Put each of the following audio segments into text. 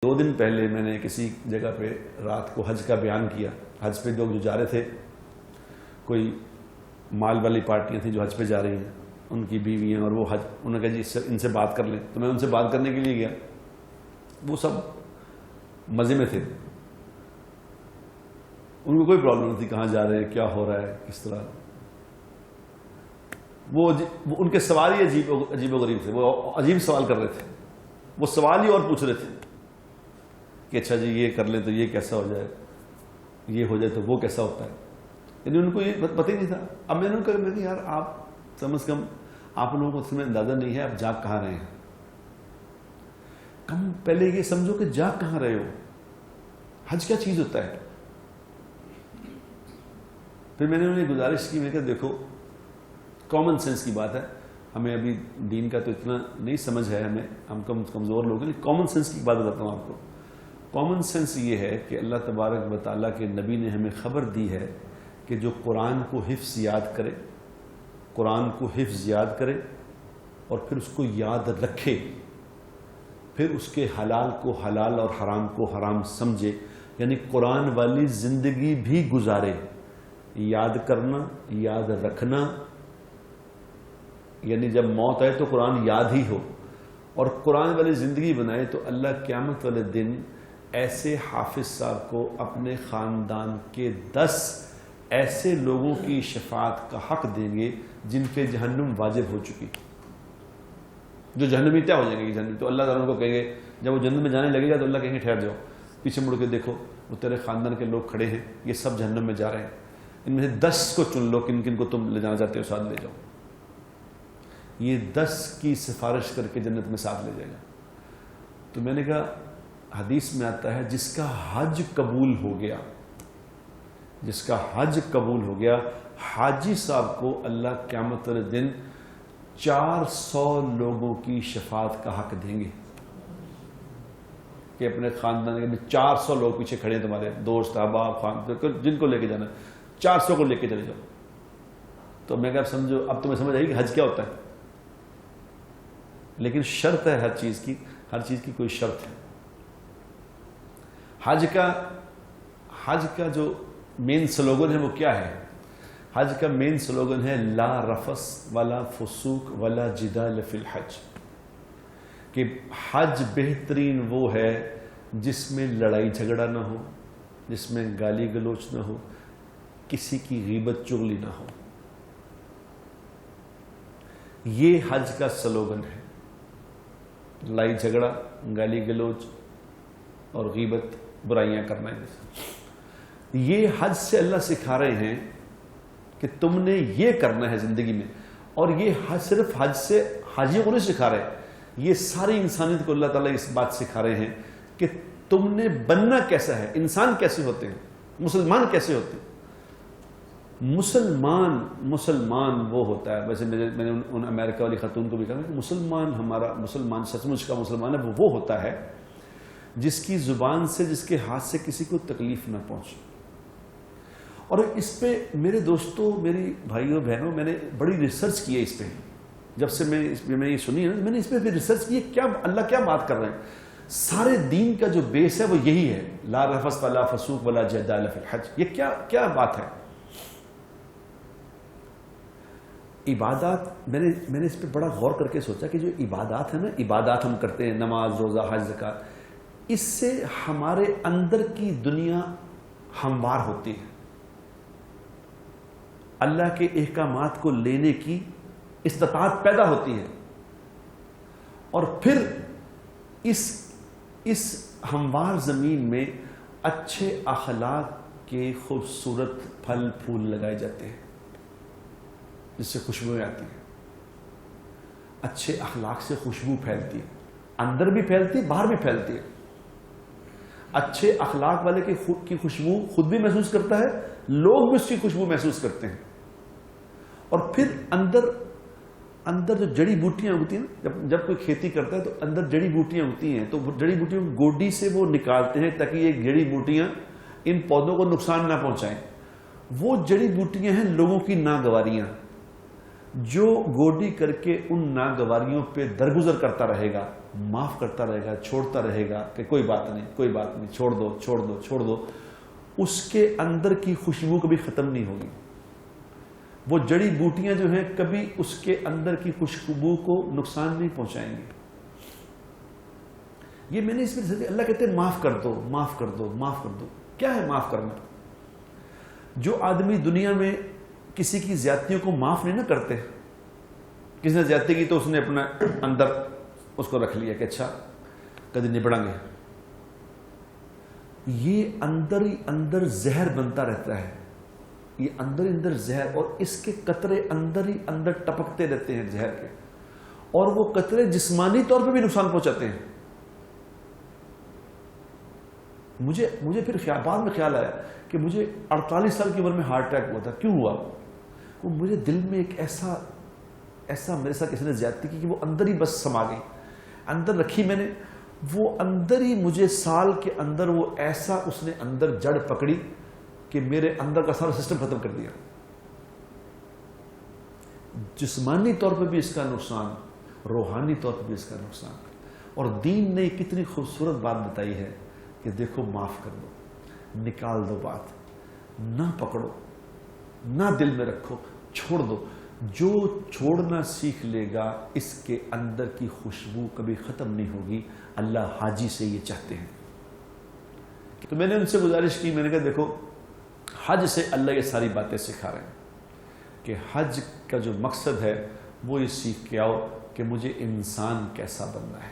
2 دن پہلے میں نے کسی جگہ پہ رات کو حج کا بیان کیا. حج پہ لوگ جو جا رہے تھے, کوئی مال والی پارٹیاں تھیں جو حج پہ جا رہی ہیں, ان کی بیویاں, اور وہ حج, انہوں نے کہا جی ان سے بات کر لیں. تو میں ان سے بات کرنے کے لیے گیا. وہ سب مزے میں تھے, ان کو کوئی پرابلم نہیں تھی کہاں جا رہے ہیں, کیا ہو رہا ہے, کس طرح. وہ ان کے سوال ہی عجیب و غریب تھے. وہ عجیب سوال کر رہے تھے, وہ سوال ہی اور پوچھ رہے تھے کہ اچھا جی یہ کر لیں تو یہ کیسا ہو جائے, یہ ہو جائے تو وہ کیسا ہوتا ہے. یعنی ان کو یہ پتہ ہی نہیں تھا. اب میں نے ان کو کہا یار آپ کم از کم آپ لوگوں کو اس میں اندازہ نہیں ہے آپ جاگ کہاں رہے ہیں. کم پہلے یہ سمجھو کہ جاگ کہاں رہے ہو, حج کیا چیز ہوتا ہے. پھر میں نے انہیں گزارش کی, میں نے کہا دیکھو کامن سینس کی بات ہے, ہمیں ابھی دین کا تو اتنا نہیں سمجھ ہے, ہم کمزور لوگ ہیں, کامن سینس کی بات بتاتا ہوں آپ کو. کامن سینس یہ ہے کہ اللہ تبارک و تعالیٰ کے نبی نے ہمیں خبر دی ہے کہ جو قرآن کو حفظ یاد کرے, قرآن کو حفظ یاد کرے اور پھر اس کو یاد رکھے, پھر اس کے حلال کو حلال اور حرام کو حرام سمجھے, یعنی قرآن والی زندگی بھی گزارے. یاد کرنا, یاد رکھنا, یعنی جب موت آئے تو قرآن یاد ہی ہو, اور قرآن والی زندگی بنائے تو اللہ قیامت والے دن ایسے حافظ صاحب کو اپنے خاندان کے 10 ایسے لوگوں کی شفاعت کا حق دیں گے جن پہ جہنم واجب ہو چکی, جو جہنمی طے ہو جائیں گے جہنم. تو اللہ تعالیٰ کو کہیں گے, جب وہ جہنم میں جانے لگے گا تو اللہ کہیں گے ٹھہر جاؤ, پیچھے مڑ کے دیکھو وہ تیرے خاندان کے لوگ کھڑے ہیں, یہ سب جہنم میں جا رہے ہیں, ان میں سے 10 کو چن لو کن کن کو تم لے جانا چاہتے ہو ساتھ لے جاؤ. یہ 10 کی سفارش کر کے جنت میں ساتھ لے جائے گا. تو میں نے کہا حدیث میں آتا ہے جس کا حج قبول ہو گیا, جس کا حج قبول ہو گیا, حاجی صاحب کو اللہ قیامت والے دن 400 لوگوں کی شفاعت کا حق دیں گے کہ اپنے خاندان کے 400 لوگ پیچھے کھڑے ہیں تمہارے دوست احباب خاندان, جن کو لے کے جانا 400 کو لے کے چلے جاؤ. تو میں کہا اب سمجھو, اب تمہیں سمجھ آئی کہ حج کیا ہوتا ہے. لیکن شرط ہے ہر چیز کی کوئی شرط ہے. حج کا جو مین سلوگن ہے وہ کیا ہے؟ حج کا مین سلوگن ہے لا رفث ولا فسوق ولا جدال فی الحج, کہ حج بہترین وہ ہے جس میں لڑائی جھگڑا نہ ہو, جس میں گالی گلوچ نہ ہو, کسی کی غیبت چغلی نہ ہو. یہ حج کا سلوگن ہے. لڑائی جھگڑا, گالی گلوچ اور غیبت, برائیاں کرنا ہے. یہ حج سے اللہ سکھا رہے ہیں کہ تم نے یہ کرنا ہے زندگی میں. اور یہ حج صرف حج سے حاجیوں کو نہیں سکھا رہے, یہ ساری انسانیت کو اللہ تعالیٰ اس بات سکھا رہے ہیں کہ تم نے بننا کیسا ہے, انسان کیسے ہوتے ہیں, مسلمان کیسے ہوتے ہیں. مسلمان وہ ہوتا ہے, ویسے میں نے ان امریکہ والی خاتون کو بھی کہا کہ مسلمان سچ مچ کا مسلمان ہے وہ ہوتا ہے جس کی زبان سے, جس کے ہاتھ سے کسی کو تکلیف نہ پہنچے. اور اس پہ میرے دوستوں, میری بھائیوں بہنوں, میں نے بڑی ریسرچ کی ہے اس پہ. جب سے میں یہ سنی ہے میں نے اس پہ بھی ریسرچ کی ہے, کیا اللہ کیا بات کر رہے ہیں. سارے دین کا جو بیس ہے وہ یہی ہے, لا رفث ولا فسوق ولا جدال فی الحج. یہ کیا بات ہے. عبادات, میں نے اس پہ بڑا غور کر کے سوچا کہ جو عبادات ہیں نا, عبادات ہم کرتے ہیں, نماز, روزہ, حج, زکات, اس سے ہمارے اندر کی دنیا ہموار ہوتی ہے, اللہ کے احکامات کو لینے کی استطاعت پیدا ہوتی ہے, اور پھر اس ہموار زمین میں اچھے اخلاق کے خوبصورت پھل پھول لگائے جاتے ہیں جس سے خوشبوئیں آتی ہیں. اچھے اخلاق سے خوشبو پھیلتی ہے, اندر بھی پھیلتی ہے, باہر بھی پھیلتی ہے. اچھے اخلاق والے کی خوشبو خود بھی محسوس کرتا ہے, لوگ بھی اس کی خوشبو محسوس کرتے ہیں. اور پھر اندر جو جڑی بوٹیاں ہوتی ہیں, جب کوئی کھیتی کرتا ہے تو اندر جڑی بوٹیاں ہوتی ہیں, تو وہ جڑی بوٹیوں کو گوڈی سے وہ نکالتے ہیں تاکہ یہ جڑی بوٹیاں ان پودوں کو نقصان نہ پہنچائیں. وہ جڑی بوٹیاں ہیں لوگوں کی ناگواریاں. جو گوڈی کر کے ان ناگواریوں پہ درگزر کرتا رہے گا، معاف کرتا رہے گا، چھوڑتا رہے گا کہ کوئی بات نہیں، کوئی بات نہیں، چھوڑ دو چھوڑ دو چھوڑ دو، اس کے اندر کی خوشبو کبھی ختم نہیں ہوگی۔ وہ جڑی بوٹیاں جو ہیں کبھی اس کے اندر کی خوشبو کو نقصان نہیں پہنچائیں گے۔ یہ میں نے اس میں اللہ کہتے ہیں معاف کر دو، معاف کر دو، معاف کر دو۔ کیا ہے معاف کرنا؟ جو آدمی دنیا میں کسی کی زیادتیوں کو معاف نہیں نہ کرتے، کسی نے زیادتی کی تو اس نے اپنا اندر اس کو رکھ لیا کہ اچھا کدی نبڑیں گے، یہ اندر ہی اندر زہر بنتا رہتا ہے، یہ اندر ہی اندر زہر، اور اس کے قطرے اندر ہی اندر ٹپکتے رہتے ہیں زہر کے، اور وہ قطرے جسمانی طور پہ بھی نقصان پہنچاتے ہیں۔ مجھے پھر بعد میں خیال آیا کہ مجھے 48 سال کی عمر میں ہارٹ اٹیک ہوا تھا۔ کیوں ہوا؟ وہ مجھے دل میں ایک ایسا میرے ساتھ کسی نے زیادتی کی کہ وہ اندر ہی بس سما گئی، اندر رکھی میں نے، وہ اندر ہی مجھے سال کے اندر وہ ایسا اس نے اندر جڑ پکڑی کہ میرے اندر کا سارا سسٹم ختم کر دیا۔ جسمانی طور پہ بھی اس کا نقصان، روحانی طور پہ بھی اس کا نقصان، اور دین نے کتنی خوبصورت بات بتائی ہے کہ دیکھو معاف کر دو، نکال دو بات، نہ پکڑو، نہ دل میں رکھو، چھوڑ دو۔ جو چھوڑنا سیکھ لے گا اس کے اندر کی خوشبو کبھی ختم نہیں ہوگی۔ اللہ حاجی سے یہ چاہتے ہیں۔ تو میں نے ان سے گزارش کی، میں نے کہا دیکھو حج سے اللہ یہ ساری باتیں سکھا رہے ہیں کہ حج کا جو مقصد ہے وہ یہ سیکھ کے آؤ کہ مجھے انسان کیسا بننا ہے،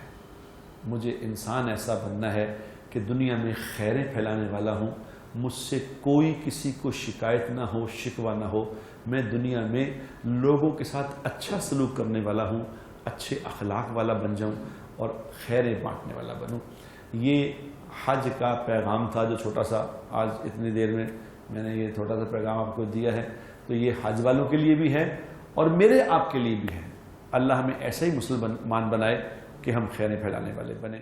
مجھے انسان ایسا بننا ہے کہ دنیا میں خیریں پھیلانے والا ہوں، مجھ سے کوئی کسی کو شکایت نہ ہو، شکوہ نہ ہو، میں دنیا میں لوگوں کے ساتھ اچھا سلوک کرنے والا ہوں، اچھے اخلاق والا بن جاؤں اور خیریں بانٹنے والا بنوں۔ یہ حج کا پیغام تھا جو چھوٹا سا آج اتنی دیر میں نے یہ چھوٹا سا پیغام آپ کو دیا ہے۔ تو یہ حج والوں کے لیے بھی ہے اور میرے آپ کے لیے بھی ہے۔ اللہ ہمیں ایسا ہی مسلمان بنائے کہ ہم خیریں پھیلانے والے بنیں۔